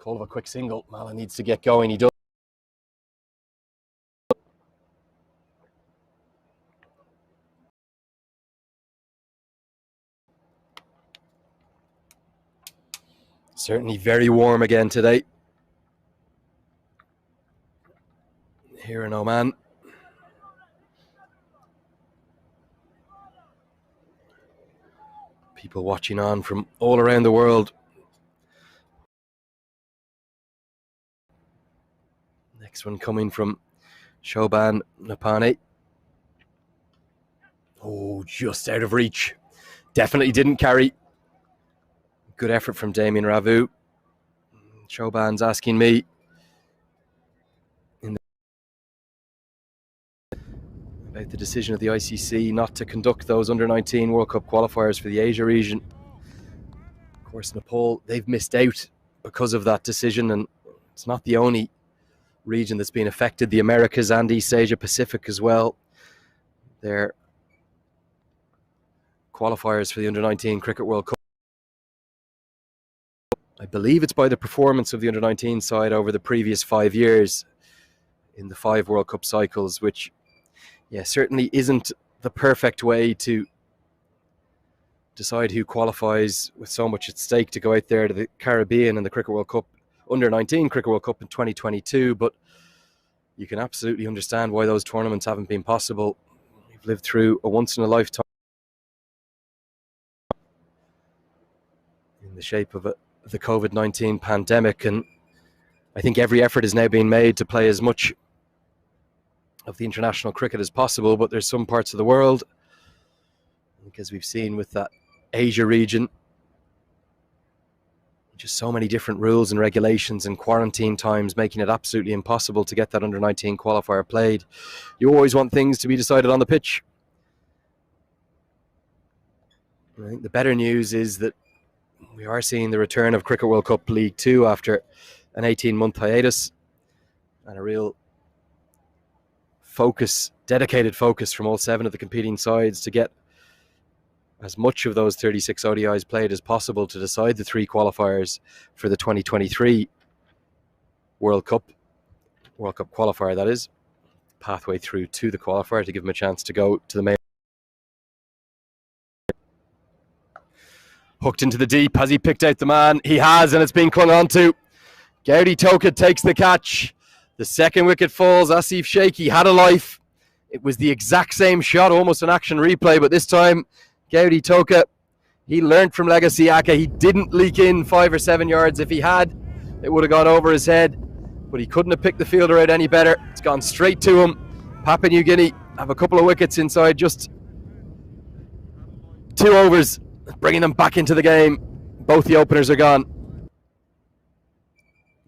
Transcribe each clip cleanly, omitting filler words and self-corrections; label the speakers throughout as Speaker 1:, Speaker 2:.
Speaker 1: Call of a quick single. Mala needs to get going. He does. Certainly very warm again today here in Oman. People watching on from all around the world. Next one coming from Shoban Napane. Oh, just out of reach. Definitely didn't carry. Good effort from Damien Ravu. Shoban's asking me about the decision of the ICC not to conduct those under-19 World Cup qualifiers for the Asia region. Of course, Nepal, they've missed out because of that decision, and it's not the only region that's been affected. The Americas and East Asia Pacific as well. Their qualifiers for the under-19 Cricket World Cup. I believe it's by the performance of the under-19 side over the previous 5 years in the 5 World Cup cycles, which certainly isn't the perfect way to decide who qualifies with so much at stake to go out there to the Caribbean and the Cricket World Cup, under-19 Cricket World Cup in 2022. But you can absolutely understand why those tournaments haven't been possible. We've lived through a once-in-a-lifetime in the shape of the COVID-19 pandemic, and I think every effort is now being made to play as much of the international cricket as possible, but there's some parts of the world, because we've seen with that Asia region, just so many different rules and regulations and quarantine times, making it absolutely impossible to get that under-19 qualifier played. You always want things to be decided on the pitch. I think the better news is that we are seeing the return of Cricket World Cup League 2 after an 18-month hiatus, and a real dedicated focus from all 7 of the competing sides to get as much of those 36 ODIs played as possible to decide the 3 qualifiers for the 2023 World Cup qualifier, that is. Pathway through to the qualifier to give them a chance to go to the main. Hooked into the deep. Has he picked out the man? He has, and it's been clung on to. Gowdy Toka takes the catch. The second wicket falls. Asif Sheikh, he had a life. It was the exact same shot, almost an action replay, but this time Gowdy Toka, he learnt from Legacy Aka. He didn't leak in 5 or 7 yards. If he had, it would have gone over his head, but he couldn't have picked the fielder out any better. It's gone straight to him. Papua New Guinea have a couple of wickets inside just 2 overs, bringing them back into the game. Both the openers are gone.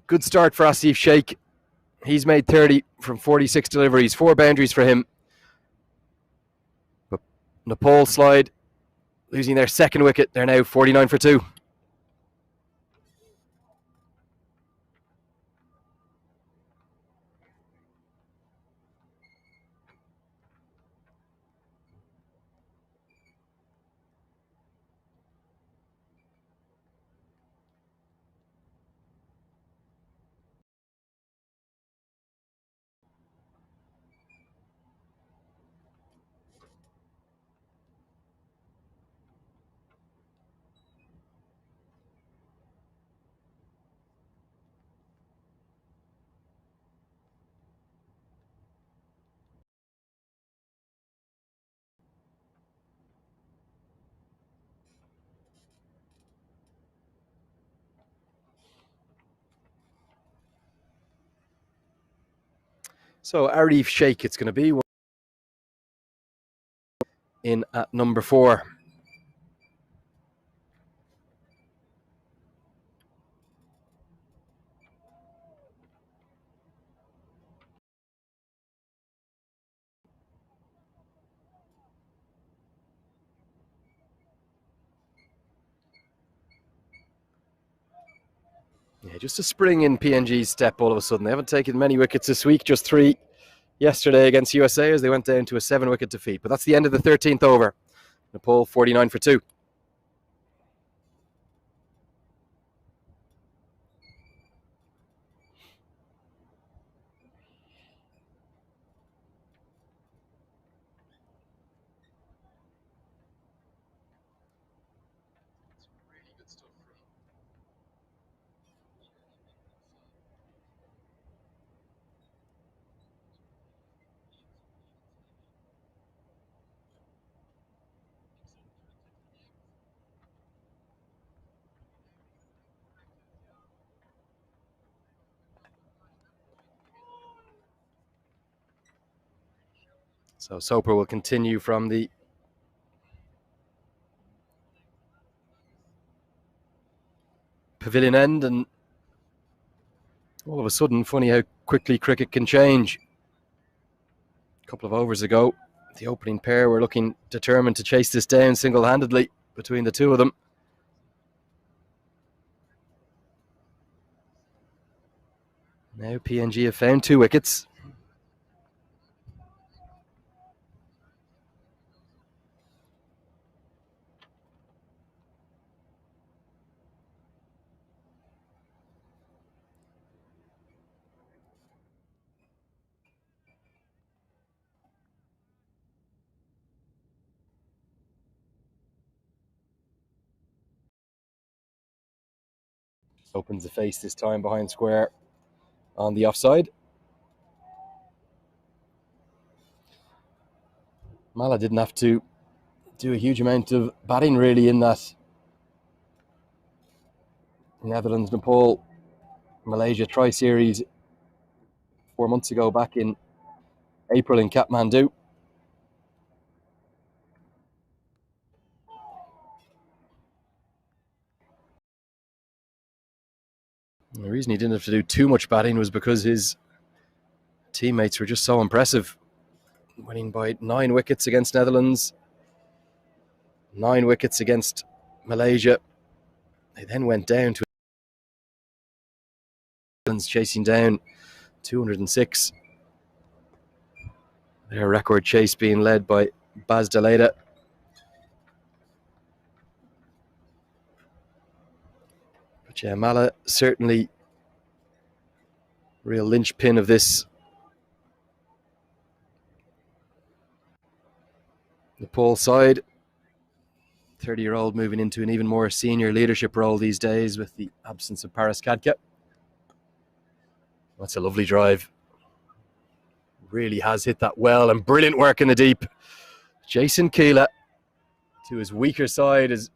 Speaker 1: Good start for Asif Sheikh. He's made 30 from 46 deliveries, 4 boundaries for him. But Nepal slide, losing their second wicket. They're now 49 for 2. So Arif Sheikh, it's going to be in at number 4. Yeah, just a spring in PNG's step all of a sudden. They haven't taken many wickets this week, just 3 yesterday against USA as they went down to a 7-wicket defeat. But that's the end of the 13th over. Nepal 49 for 2. So Soper will continue from the pavilion end, and all of a sudden, funny how quickly cricket can change. A couple of overs ago, the opening pair were looking determined to chase this down single-handedly between the two of them. Now PNG have found 2 wickets. Opens the face this time behind square on the offside. Mala didn't have to do a huge amount of batting really in that Netherlands, Nepal, Malaysia tri-series 4 months ago back in April in Kathmandu. And the reason he didn't have to do too much batting was because his teammates were just so impressive, winning by 9 wickets against Netherlands, 9 wickets against Malaysia. They then went down to Netherlands, chasing down 206. Their record chase being led by Baz de Leede. But yeah, Mala certainly real linchpin of this Nepal side. 30-year-old moving into an even more senior leadership role these days with the absence of Paris Kadka. That's a lovely drive. Really has hit that well, and brilliant work in the deep. Jason Keela, to his weaker side, has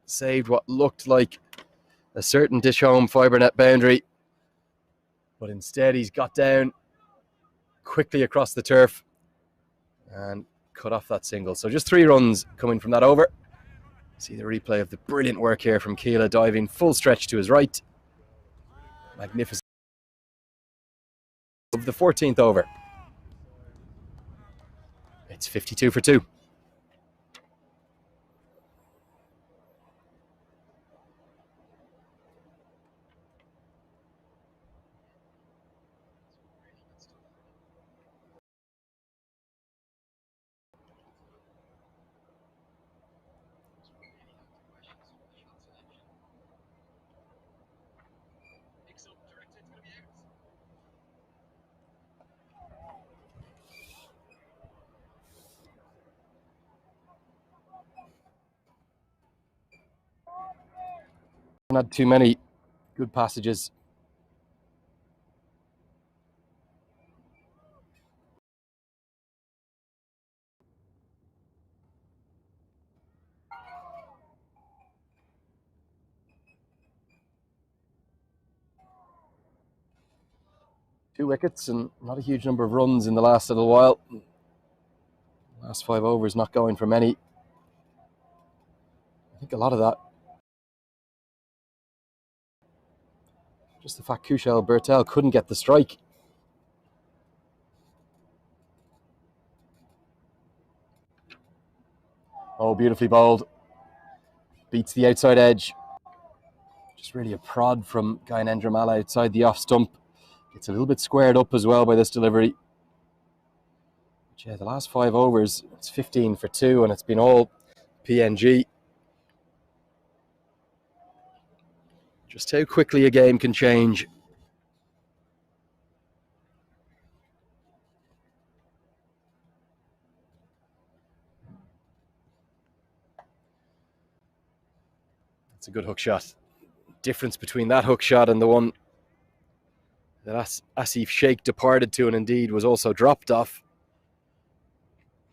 Speaker 1: saved what looked like a certain dish home fibre net boundary, but instead he's got down quickly across the turf and cut off that single. So just 3 runs coming from that over. See the replay of the brilliant work here from Keela, diving full stretch to his right. Magnificent. Of the 14th over. It's 52 for 2. Not too many good passages. Two wickets and not a huge number of runs in the last little while. Last 5 overs not going for many. I think a lot of that just the fact Kushal Bertel couldn't get the strike. Oh, beautifully bowled. Beats the outside edge. Just really a prod from Gyanendra Mala outside the off stump. Gets a little bit squared up as well by this delivery. But yeah, the last 5 overs, it's 15 for 2, and it's been all PNG. Just how quickly a game can change. It's a good hook shot. Difference between that hook shot and the one that Asif Sheikh departed to, and indeed was also dropped off.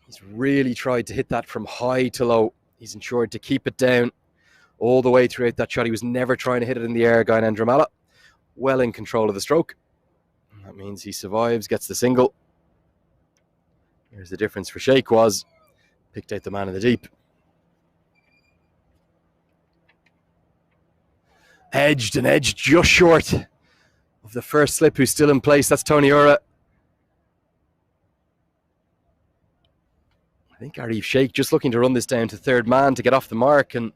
Speaker 1: He's really tried to hit that from high to low. He's ensured to keep it down all the way throughout that shot. He was never trying to hit it in the air, Gyanendra Mala. Well in control of the stroke. That means he survives, gets the single. Here's the difference for Sheikh was picked out the man in the deep. Edged just short of the first slip, who's still in place. That's Tony Ura. I think Arif Sheikh just looking to run this down to third man to get off the mark, and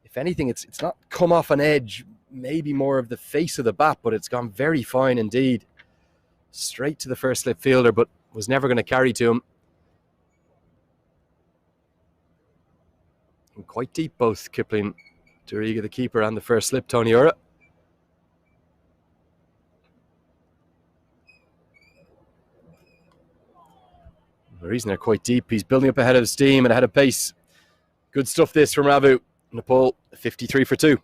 Speaker 1: if anything, it's not come off an edge, maybe more of the face of the bat, but it's gone very fine indeed. Straight to the first slip fielder, but was never going to carry to him. And quite deep, both Kipling, Doriga the keeper, and the first slip, Tony Ura. The reason they're quite deep, he's building up ahead of steam and ahead of pace. Good stuff this from Ravu. Nepal, 53 for 2.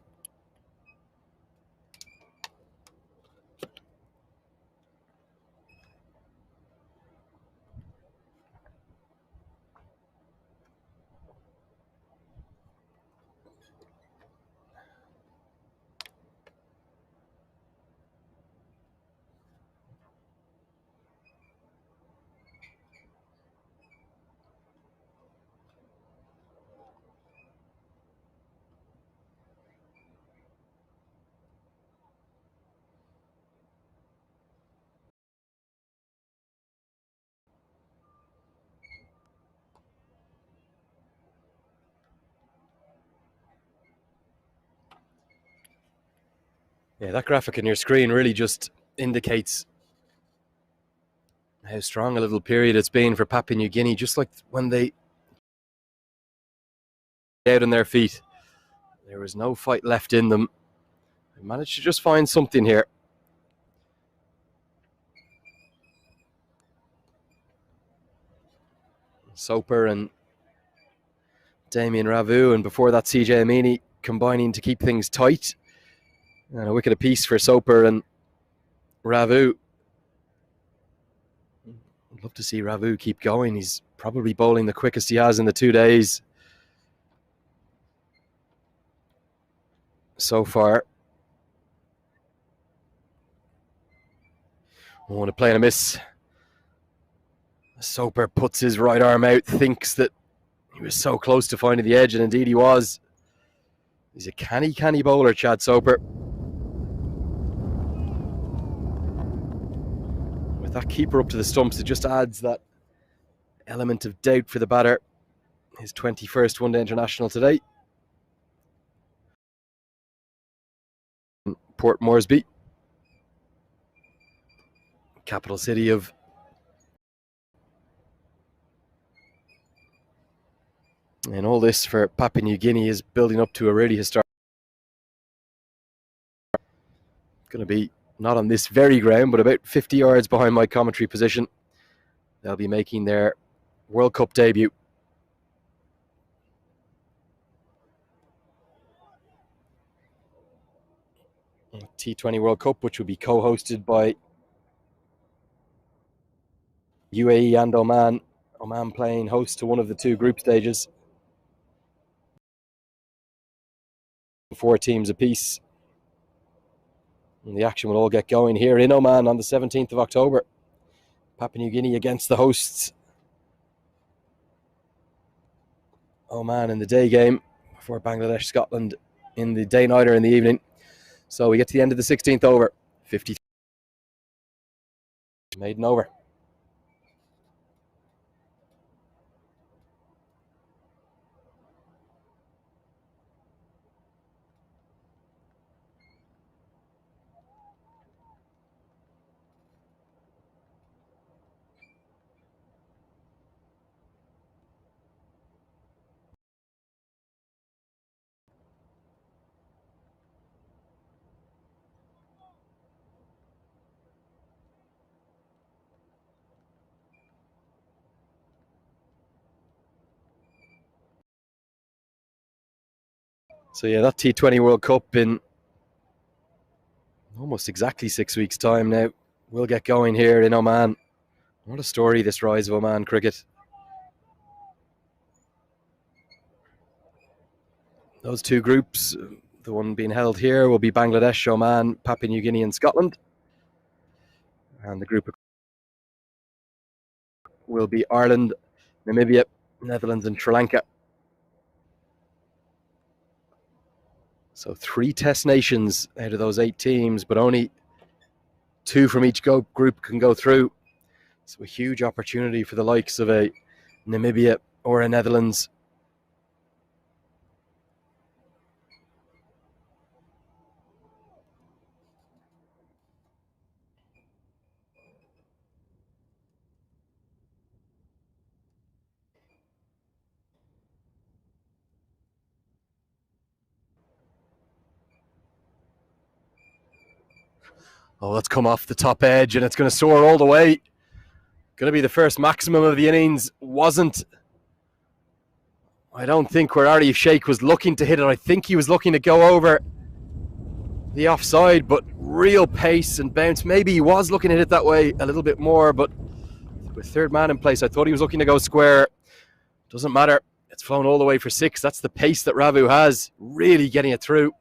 Speaker 1: Yeah, that graphic on your screen really just indicates how strong a little period it's been for Papua New Guinea, just like when they out on their feet. There was no fight left in them. They managed to just find something here. Soper and Damien Ravu, and before that CJ Amini combining to keep things tight. And a wicket apiece for Soper and Ravu. I'd love to see Ravu keep going. He's probably bowling the quickest he has in the 2 days so far. I want to play and a miss. Soper puts his right arm out, thinks that he was so close to finding the edge, and indeed he was. He's a canny bowler, Chad Soper. With that keeper up to the stumps, it just adds that element of doubt for the batter. His 21st one-day international today. Port Moresby, capital city of and all this for Papua New Guinea is building up to a really historic. Going to be not on this very ground, but about 50 yards behind my commentary position. They'll be making their World Cup debut. T20 World Cup, which will be co-hosted by UAE and Oman. Oman playing host to one of the 2 group stages. 4 teams apiece. And the action will all get going here in Oman on the 17th of October. Papua New Guinea against the hosts. Oman in the day game before Bangladesh, Scotland in the day-nighter in the evening. So we get to the end of the 16th over. 53. Maiden over. So yeah, that T20 World Cup in almost exactly 6 weeks' time now will get going here in Oman. What a story, this rise of Oman cricket. Those 2 groups, the one being held here will be Bangladesh, Oman, Papua New Guinea and Scotland. And the group will be Ireland, Namibia, Netherlands and Sri Lanka. So 3 test nations out of those 8 teams, but only 2 from each group can go through. So a huge opportunity for the likes of a Namibia or a Netherlands. Oh, that's come off the top edge and it's going to soar all the way. Going to be the first maximum of the innings. I don't think where Arif Sheikh was looking to hit it. I think he was looking to go over the offside, but real pace and bounce. Maybe he was looking to hit it that way a little bit more, but with third man in place, I thought he was looking to go square. Doesn't matter. It's flown all the way for 6. That's the pace that Ravu has. Really getting it through.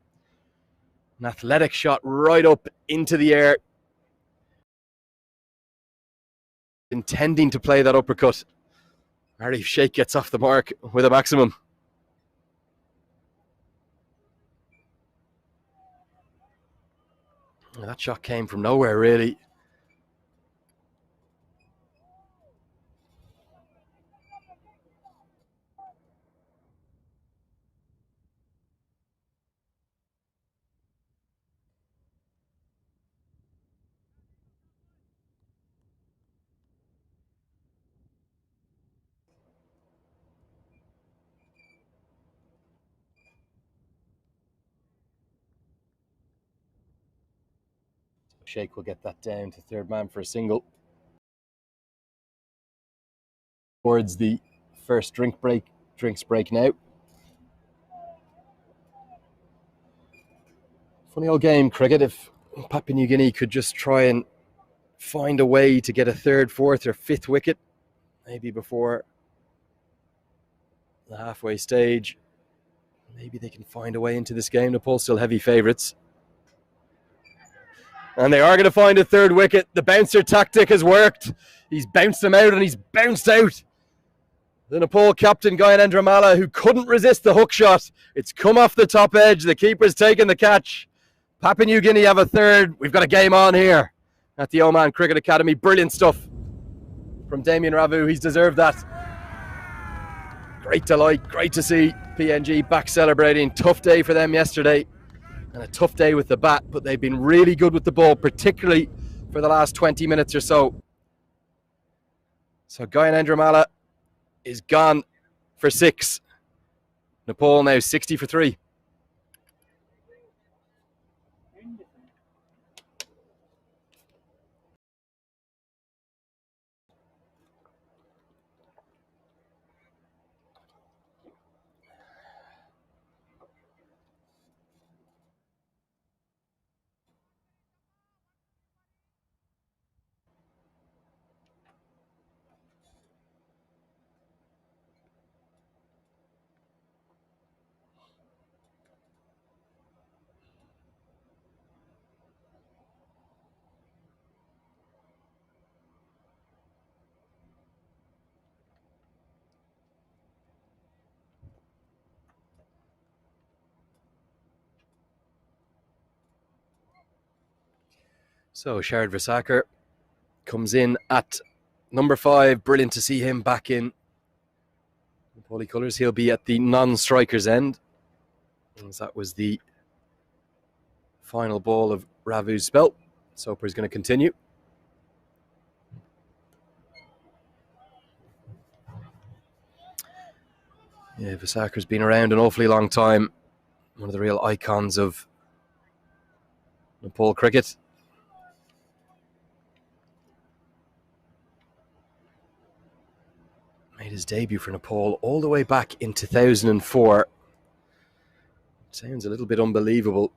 Speaker 1: An athletic shot right up into the air. Intending to play that uppercut. Arif Sheikh gets off the mark with a maximum. That shot came from nowhere, really. Sheikh will get that down to third man for a single. Towards the first drinks break now. Funny old game, cricket. If Papua New Guinea could just try and find a way to get a 3rd, 4th or 5th wicket, maybe before the halfway stage, maybe they can find a way into this game. Nepal still heavy favourites. And they are going to find a 3rd wicket. The bouncer tactic has worked. He's bounced them out and he's bounced out. The Nepal captain, Guinea Mala, who couldn't resist the hook shot. It's come off the top edge. The keeper's taken the catch. Papua New Guinea have a 3rd. We've got a game on here at the Oman Cricket Academy. Brilliant stuff from Damien Ravu. He's deserved that. Great delight. Great to see PNG back celebrating. Tough day for them yesterday. And a tough day with the bat, but they've been really good with the ball, particularly for the last 20 minutes or so. So Guinea Mala is gone for 6. Nepal now 60 for 3. So Shard Versaker comes in at number 5. Brilliant to see him back in Nepali colours. He'll be at the non-striker's end, as that was the final ball of Ravu's spell. Soper is going to continue. Yeah, Versaker's been around an awfully long time. One of the real icons of Nepal cricket. Made his debut for Nepal all the way back in 2004. Sounds a little bit unbelievable.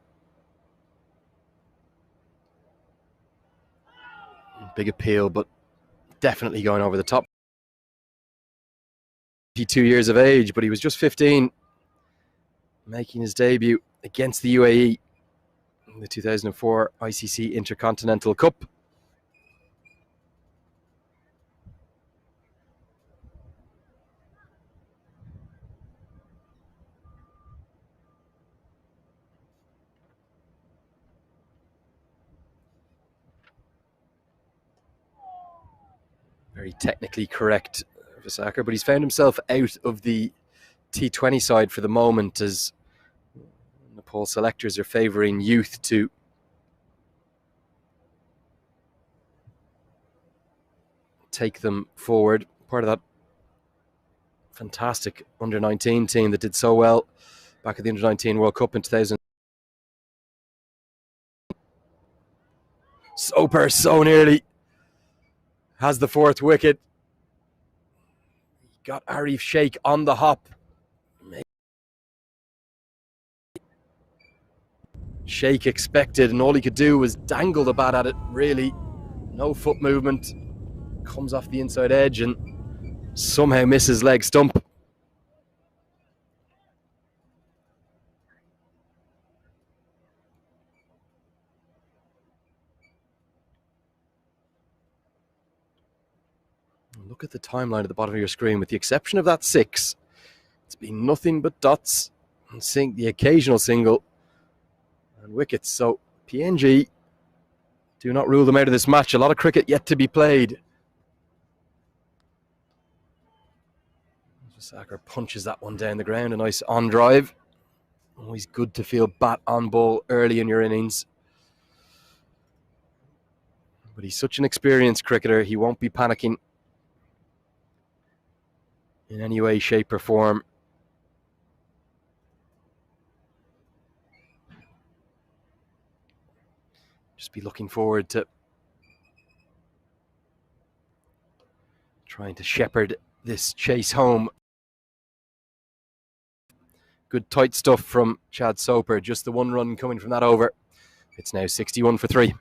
Speaker 1: Big appeal, but definitely going over the top. 22 years of age, but he was just 15, making his debut against the UAE in the 2004 ICC Intercontinental Cup. Very technically correct, Visakar, but he's found himself out of the T20 side for the moment, as Nepal selectors are favouring youth to take them forward. Part of that fantastic under-19 team that did so well back at the under-19 World Cup in 2000. Soper so nearly has the fourth wicket. Got Arif Sheikh on the hop. Sheikh expected, and all he could do was dangle the bat at it, really. No foot movement. Comes off the inside edge and somehow misses leg stump. Look at the timeline at the bottom of your screen. With the exception of that 6, it's been nothing but dots and the occasional single and wickets. So PNG do not rule them out of this match. A lot of cricket yet to be played. Visakar punches that one down the ground. A nice on drive. Always good to feel bat on ball early in your innings. But he's such an experienced cricketer. He won't be panicking in any way, shape or form. Just be looking forward to trying to shepherd this chase home. Good tight stuff from Chad Soper. Just the one run coming from that over. It's now 61 for 3.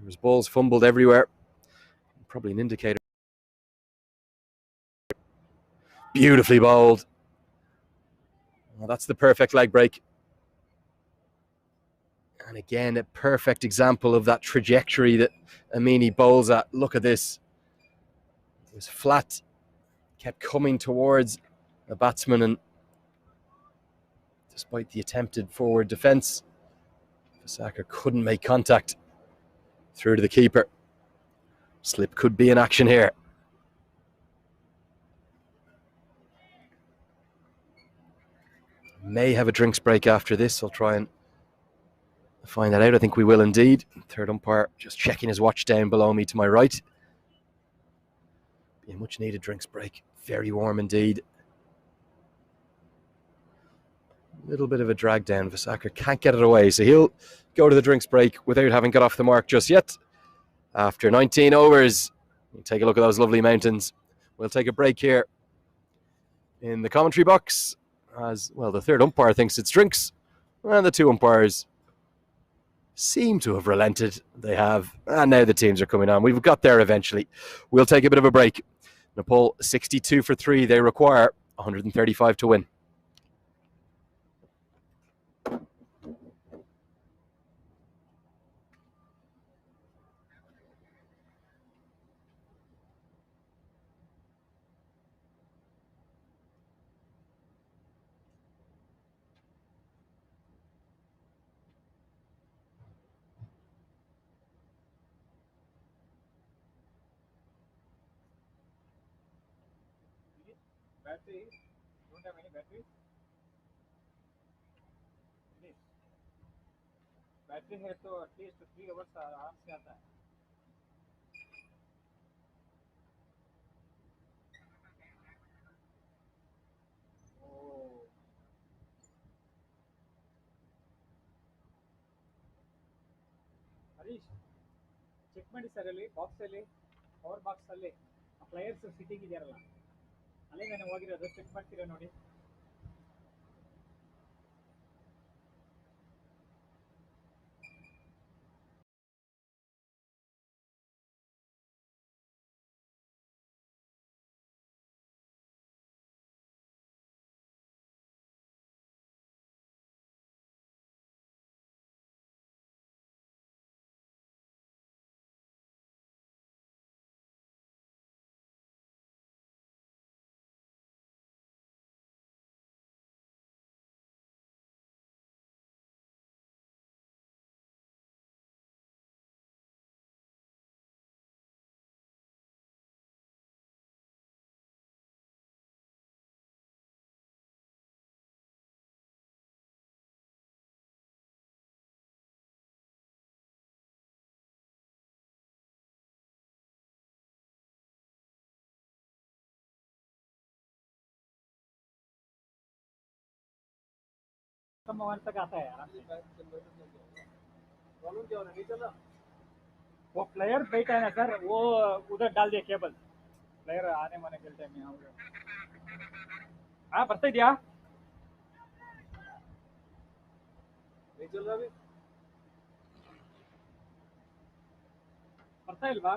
Speaker 1: There was balls fumbled everywhere. Probably an indicator. Beautifully bowled. Well, that's the perfect leg break. And again, a perfect example of that trajectory that Amini bowls at. Look at this. It was flat, kept coming towards the batsman, and despite the attempted forward defence, Visakar couldn't make contact through to the keeper. Slip could be in action here. May have a drinks break after this. I'll try and find that out. I think we will indeed. Third umpire just checking his watch down below me to my right. Be a much needed drinks break. Very warm indeed. Little bit of a drag down. Visaka can't get it away, so he'll go to the drinks break without having got off the mark just yet. After 19 overs, take a look at those lovely mountains. We'll take a break here in the commentary box. As well, the third umpire thinks it's drinks, and the two umpires seem to have relented. They have, and now the teams are coming on. We've got there eventually. We'll take a bit of a break. Nepal 62 for 3. They require 135 to win.
Speaker 2: Battery? Don't have any battery? Battery है तो at least 3 hours आराम से आता है. Harish check ಮಾಡಿ sir, ಅಲ್ಲಿ ಬಾಕ್ಸಲ್ಲಿ power ಬಾಕ್ಸಲ್ಲಿ ಪ್ಲೇಯರ್ಸ್ ಸಿಟ್ಟಿಂಗ್ ಇದೆಯಲ್ಲ, ಅಲ್ಲೇ ನಾನು ಹೋಗಿರೋದು. ಚೆಕ್ ಮಾಡ್ತೀರಾ ನೋಡಿ. कम तक आता है आराम से. प्रॉब्लम क्या हो रहा है? नहीं चल रहा. वो प्लेयर बैठा है ना सर, वो उधर डाल दिया केबल. प्लेयर आने माने के टाइम में हाँ ಬರ್ತಾ ಇದೆಯಾ? नहीं चल रहा अभी. ಬರ್ತಾ ಇಲ್ವಾ?